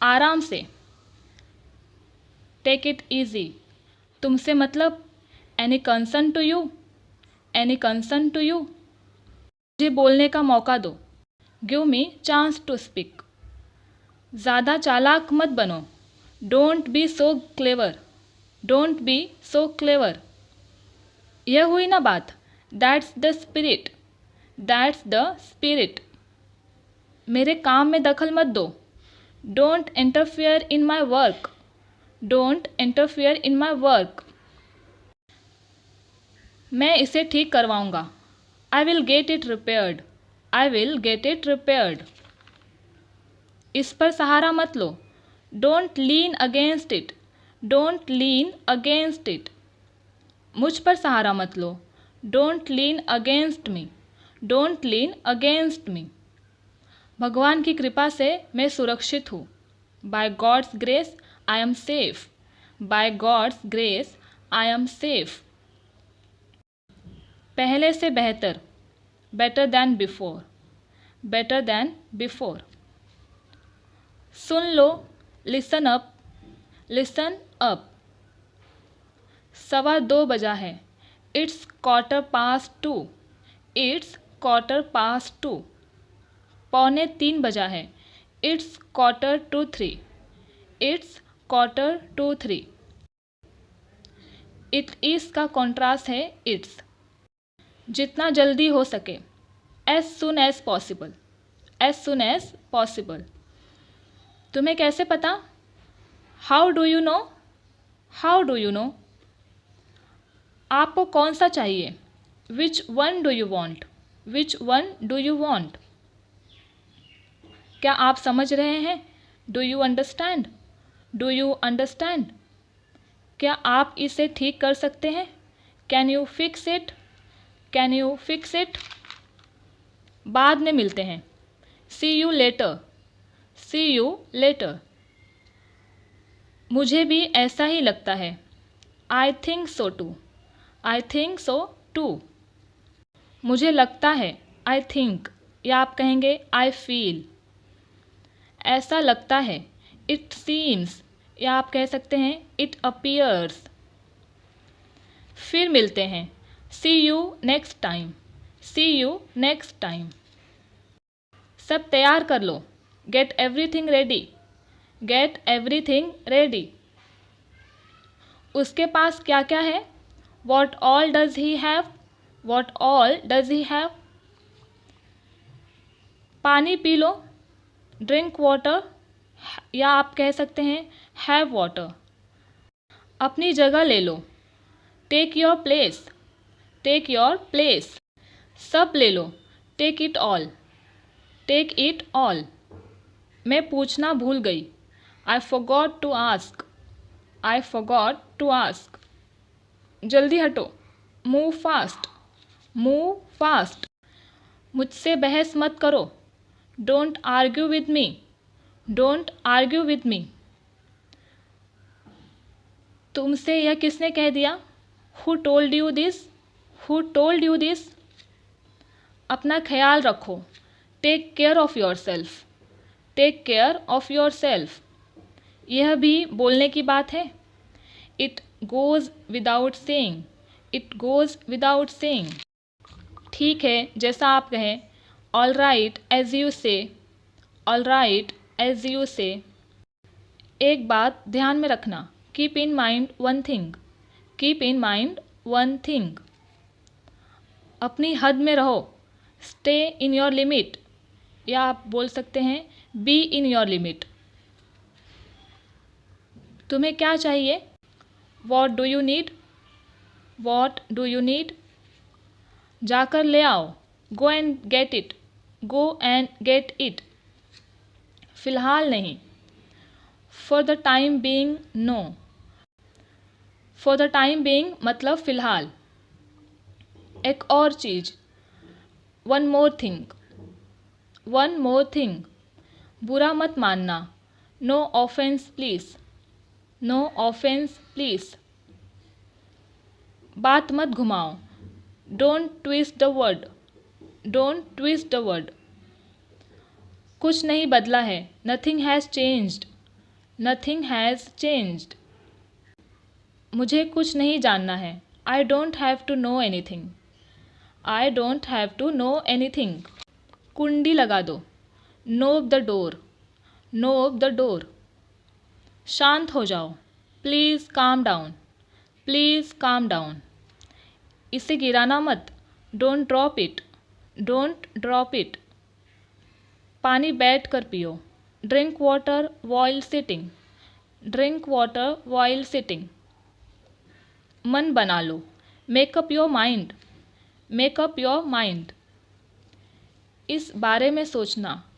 आराम से। Take it easy. तुमसे मतलब any concern to you, any concern to you. मुझे बोलने का मौका दो, give me chance to speak. ज़्यादा चालाक मत बनो, don't be so clever, don't be so clever. यह हुई ना बात, that's the spirit, that's the spirit. मेरे काम में दखल मत दो, don't interfere in my work, don't interfere in my work. मैं इसे ठीक करवाऊंगा, I will get it repaired, I will get it repaired. इस पर सहारा मत लो, don't lean against it, don't lean against it. मुझ पर सहारा मत लो, don't lean against me, don't lean against me. भगवान की कृपा से मैं सुरक्षित हूँ, by God's grace I am safe, by God's grace I am safe. पहले से बेहतर, better than before, better than before. सुन लो, लिसन अप, लिसन अप। 2:15 बजा है, इट्स 2:15, इट्स 2:15। 2:45 बजा है, इट्स 2:45, इट्स 2:45। इट इज़ का कॉन्ट्रास्ट है इट्स। जितना जल्दी हो सके, as soon as possible, as soon as possible. तुम्हें कैसे पता, how do you know, how do you know. आपको कौन सा चाहिए, which one do you want, which one do you want. क्या आप समझ रहे हैं, do you understand, do you understand. क्या आप इसे ठीक कर सकते हैं, can you fix it, can you fix it. बाद में मिलते हैं, see you later, see you later. मुझे भी ऐसा ही लगता है, I think so too, I think so too. मुझे लगता है, आई थिंक, या आप कहेंगे आई फील। ऐसा लगता है, इट सीम्स, या आप कह सकते हैं इट अपीयर्स। फिर मिलते हैं, see you next time, see you next time. सब तैयार कर लो, get everything ready, get everything ready. उसके पास क्या क्या है, what all does he have, what all does he have. पानी पी लो, ड्रिंक वाटर, या आप कह सकते हैं हैव वाटर। अपनी जगह ले लो, take your place, take your place. सब ले लो, take it all, take it all. मैं पूछना भूल गई, I forgot to ask, I forgot to ask. जल्दी हटो, मूव फास्ट, मूव फास्ट। मुझसे बहस मत करो, don't argue with me, don't argue with me. तुमसे यह किसने कह दिया, who told you this, who told you this. अपना ख्याल रखो, take care of yourself, take care of yourself. यह भी बोलने की बात है, it goes without saying, it goes without saying. ठीक है, जैसा आप कहें, all right as you say, all right as you say. एक बात ध्यान में रखना, keep in mind one thing, keep in mind one thing. अपनी हद में रहो, स्टे इन योर लिमिट, या आप बोल सकते हैं बी इन योर लिमिट। तुम्हें क्या चाहिए, what do you need, what do you need. जाकर ले आओ, go and get it, go and get it. फ़िलहाल नहीं, for the time being no, for the time being मतलब फ़िलहाल। एक और चीज़, one more thing, one more thing. बुरा मत मानना, no offence please, no offence please. बात मत घुमाओ, don't twist the word, don't twist the word. कुछ नहीं बदला है, nothing has changed, nothing has changed. मुझे कुछ नहीं जानना है। I don't have to know anything. I don't have to know anything. कुंडी लगा दो। Knob the door. Knob the door. शांत हो जाओ। Please calm down. Please calm down. इसे गिराना मत। Don't drop it. Don't drop it. पानी बैठ कर पियो। Drink water while sitting. Drink water while sitting. मन बना लो। Make up your mind. Make up your mind. इस बारे में सोचना।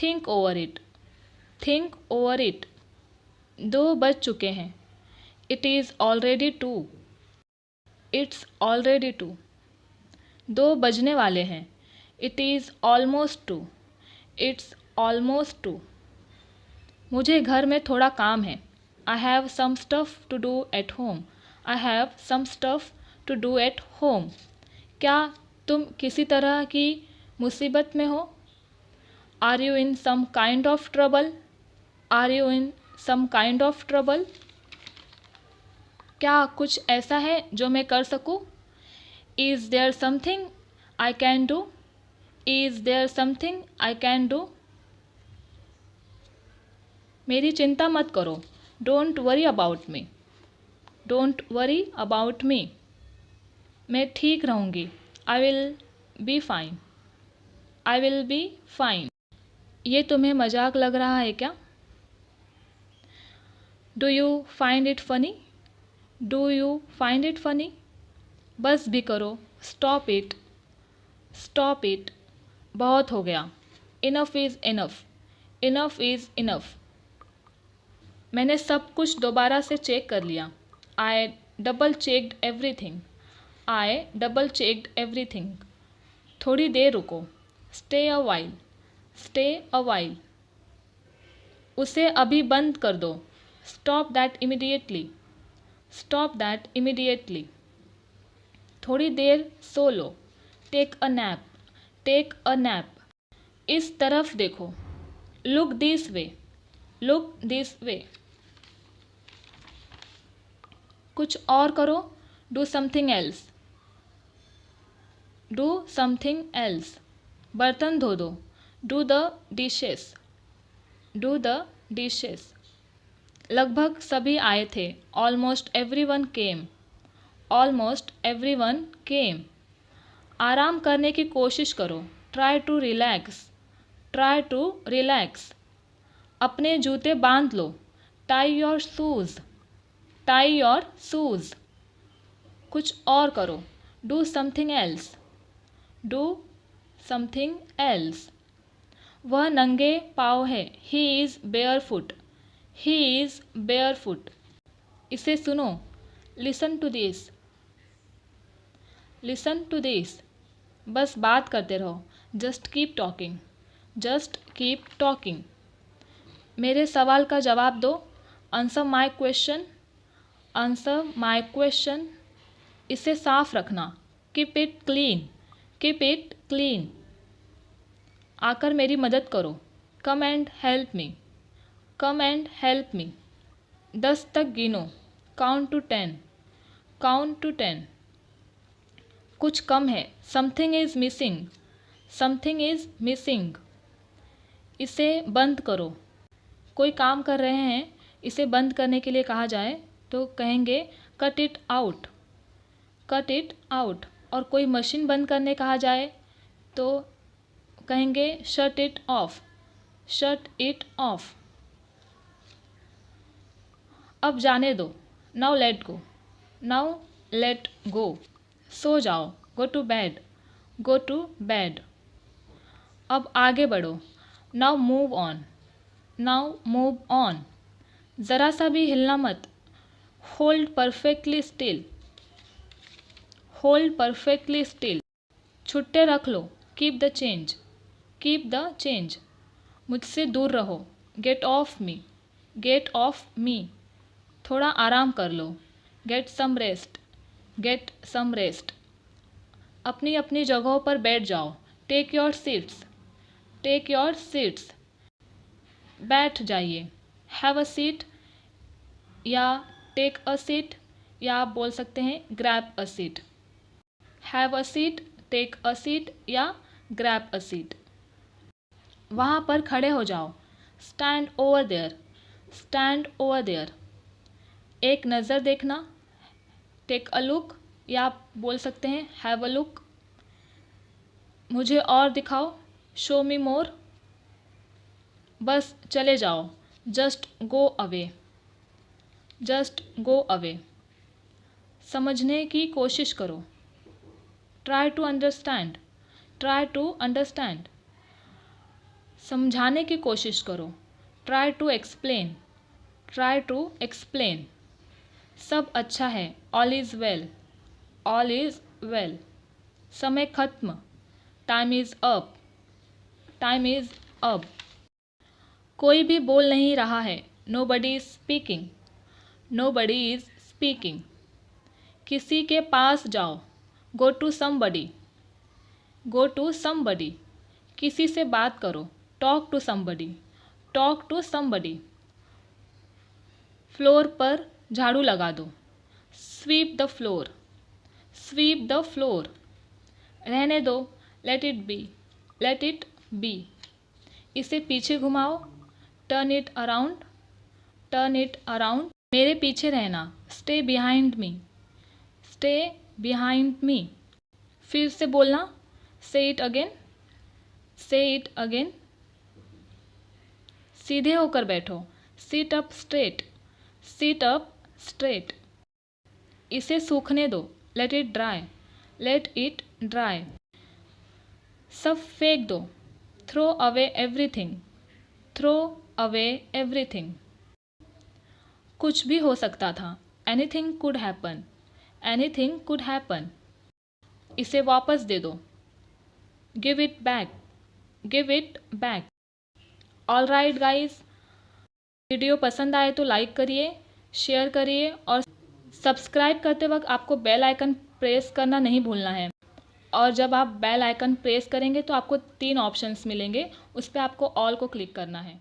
Think over it. Think over it. 2 बज चुके हैं। It is already 2। It's already 2। 2 बजने वाले हैं। It is almost 2। It's almost 2। मुझे घर में थोड़ा काम है। आई have some stuff to do at home. I have some stuff to do at home. क्या तुम किसी तरह की मुसीबत में हो? Are you in some kind of trouble? Are you in some kind of trouble? क्या कुछ ऐसा है जो मैं कर सकूं? Is there something I can do? Is there something I can do? मेरी चिंता मत करो। Don't worry about me. Don't worry about me. मैं ठीक रहूँगी। I will be fine. I will be fine. ये तुम्हें मजाक लग रहा है क्या? Do you find it funny? Do you find it funny? बस भी करो। Stop it. Stop it. बहुत हो गया। Enough is enough. Enough is enough. मैंने सब कुछ दोबारा से चेक कर लिया। I double checked everything. I double checked everything. थोड़ी देर रुको। Stay a while. Stay a while. उसे अभी बंद कर दो। Stop that immediately. Stop that immediately. थोड़ी देर सो लो। Take a nap. Take a nap. इस तरफ देखो। Look this way. Look this way. कुछ और करो। Do something else. Do something else. बर्तन धो दो। Do the dishes. Do the dishes. लगभग सभी आए थे। Almost everyone came. Almost everyone came. आराम करने की कोशिश करो। Try to relax. Try to relax. अपने जूते बांध लो। Tie your shoes. Tie your shoes. कुछ और करो। Do something else. Do something else. वह नंगे पाँव है। He is barefoot. He is barefoot. इसे सुनो। Listen to this. Listen to this. बस बात करते रहो। Just keep talking. Just keep talking. मेरे सवाल का जवाब दो। Answer my question. Answer my question. इसे साफ रखना। Keep it clean. Keep it clean. आकर मेरी मदद करो। कम and help me. Come and help me. 10 तक गिनो। Count to 10। Count to 10। कुछ कम है। Something is missing. Something is missing. इसे बंद करो। कोई काम कर रहे हैं, इसे बंद करने के लिए कहा जाए तो कहेंगे cut it out. Cut it out. और कोई मशीन बंद करने कहा जाए तो कहेंगे shut it off. Shut it off. अब जाने दो। Now let go. Now let go. सो जाओ। Go to bed. Go to bed. अब आगे बढ़ो। Now move on. Now move on. ज़रा सा भी हिलना मत। Hold perfectly still. Hold perfectly still. छुट्टे रख लो। Keep the change. Keep the change. मुझसे दूर रहो। Get off me. Get off me. थोड़ा आराम कर लो। Get some rest. Get some rest. अपनी अपनी जगहों पर बैठ जाओ। Take your seats. Take your seats. बैठ जाइए। हैव अ सीट या टेक अ सीट, या आप बोल सकते हैं grab a seat. Have a seat, take a seat या ग्रैब अ सीट। वहाँ पर खड़े हो जाओ, stand over there, stand over there. एक नज़र देखना, टेक अ लुक, या आप बोल सकते हैं हैव अ लुक। मुझे और दिखाओ, शो मी मोर। बस चले जाओ, just go away, just go away. समझने की कोशिश करो, try to understand, try to understand. समझाने की कोशिश करो, try to explain, try to explain. सब अच्छा है, all is well, all is well. समय खत्म, time is up, time is up. कोई भी बोल नहीं रहा है, nobody is speaking, nobody is speaking. किसी के पास जाओ, go to somebody, go to somebody. किसी से बात करो, talk to somebody, talk to somebody. Floor पर झाड़ू लगा दो, sweep the floor, sweep the floor. रहने दो, let it be, let it be. इसे पीछे घुमाओ, turn it around, turn it around. मेरे पीछे रहना, stay behind me, stay behind me. फिर से बोलना, say it again, say it again. सीधे होकर बैठो, sit up straight, sit up straight. इसे सूखने दो, let it dry, late it dry. सब फेंक दो, throw away everything, throw away everything. कुछ भी हो सकता था, anything could happen, anything could happen. इसे वापस दे दो, give it back, give it back. All right guys, video पसंद आए तो लाइक करिए, शेयर करिए और सब्सक्राइब करते वक्त आपको बेल आइकन प्रेस करना नहीं भूलना है। और जब आप बेल आइकन प्रेस करेंगे तो आपको 3 ऑप्शंस मिलेंगे, उस पर आपको ऑल को क्लिक करना है।